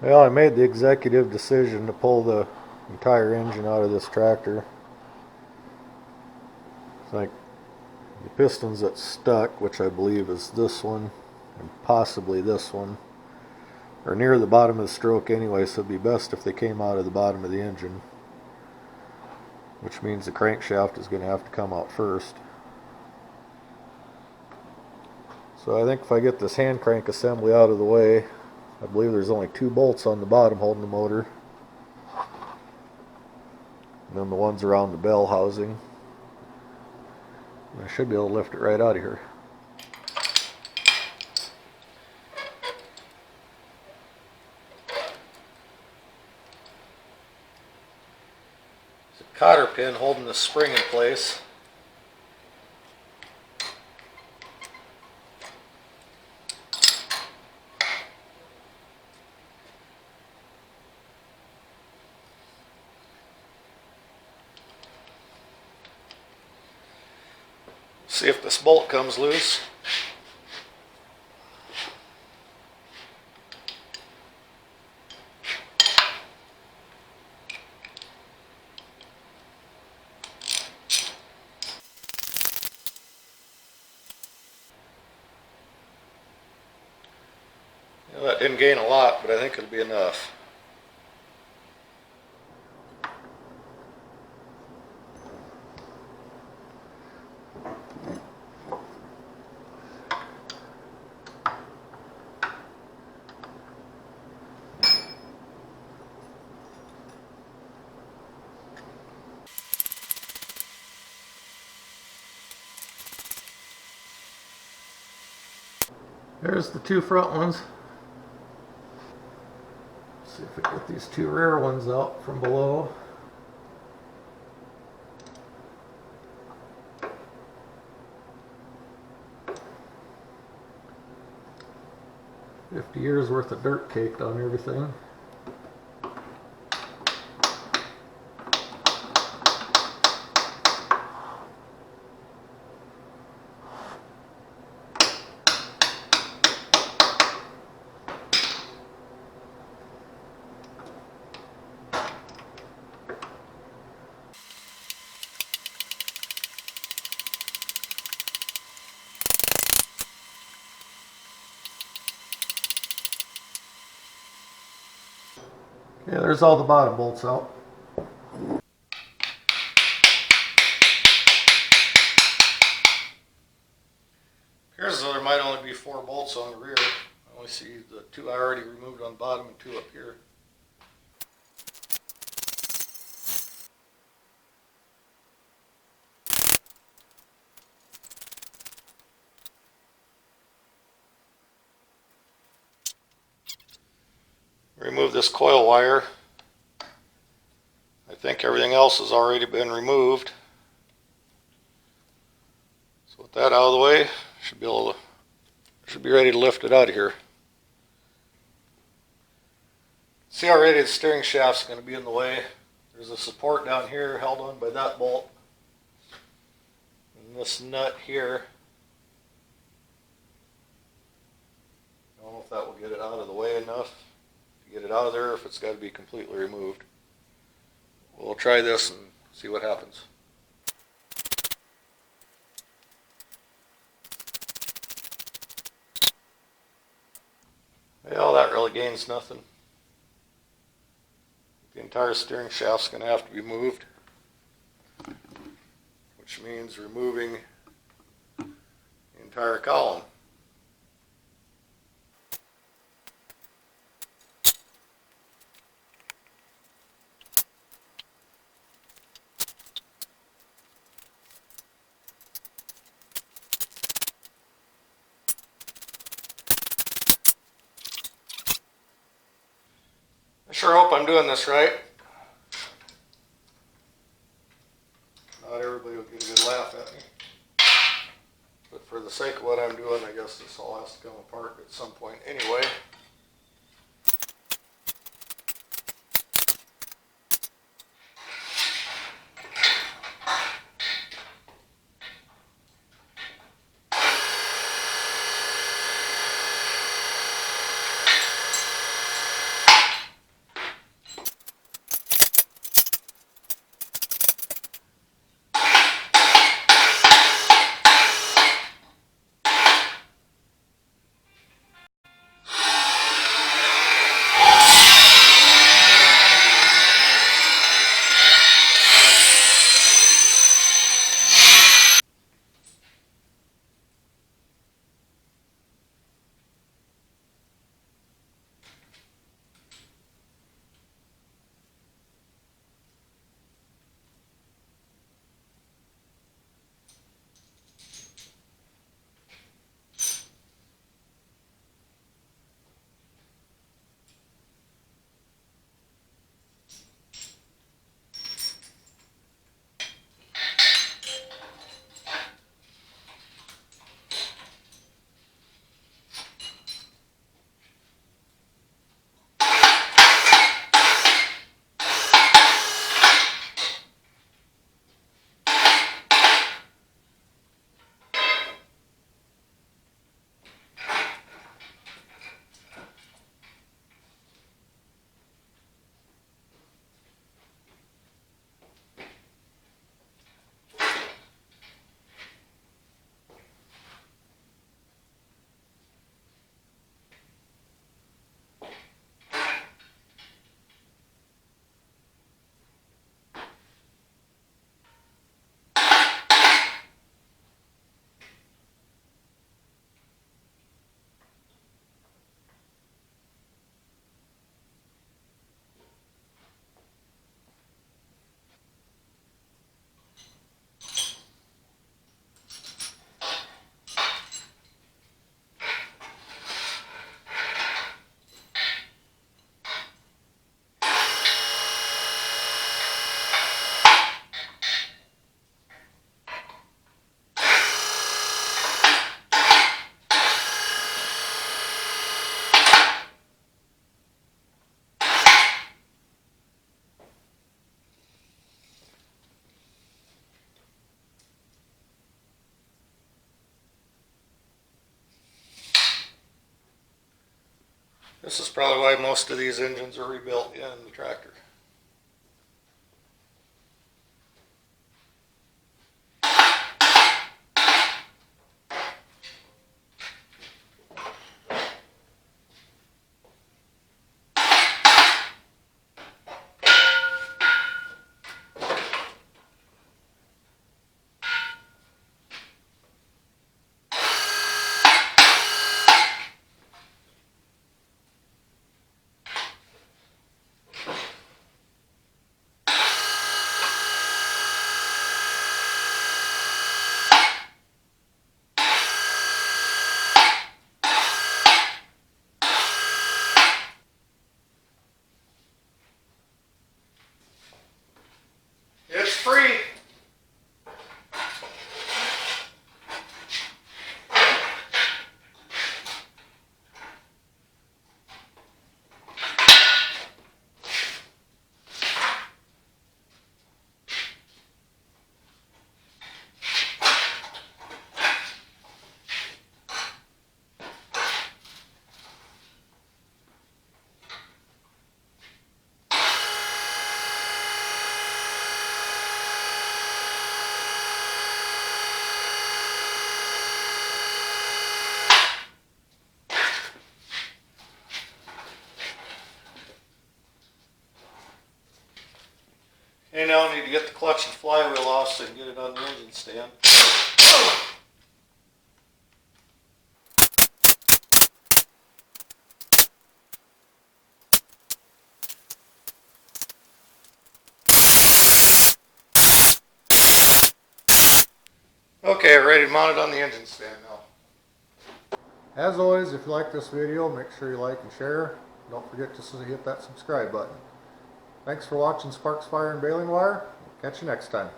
Well, I made the executive decision to pull the entire engine out of this tractor. It's like the pistons that stuck, which I believe is this one and possibly this one, are near the bottom of the stroke anyway, so it'd be best if they came out of the bottom of the engine, which means the crankshaft is going to have to come out first. So I think if I get this hand crank assembly out of the way, I believe there's only 2 bolts on the bottom holding the motor, and then the ones around the bell housing. I should be able to lift it right out of here. There's a cotter pin holding the spring in place. See if this bolt comes loose. That didn't gain a lot, but I think it'll be enough. There's the 2 front ones. Let's see if we can get these 2 rear ones out from below. $50 worth of dirt caked on everything. Okay, there's all the bottom bolts out. Appears as though there might only be 4 bolts on the rear. I only see the 2 I already removed on the bottom and 2 up here. Remove this coil wire. I think everything else has already been removed. So with that out of the way, should be ready to lift it out of here. See already the steering shaft's going to be in the way. There's a support down here held on by that bolt. And this nut here. I don't know if that will get it out of the way enough to get it out of there, or if it's got to be completely removed. We'll try this and see what happens. Well, that really gains nothing. The entire steering shaft's going to have to be moved, which means removing the entire column. I sure hope I'm doing this right. Not everybody will get a good laugh at me. But for the sake of what I'm doing, I guess this all has to come apart at some point anyway. This is probably why most of these engines are rebuilt in the tractor. It's free. And now I need to get the clutch and flywheel off so I can get it on the engine stand. Okay, ready to mount it on the engine stand now. As always, if you like this video, make sure you like and share. Don't forget to hit that subscribe button. Thanks for watching Sparks, Fire, and Baling Wire. Catch you next time.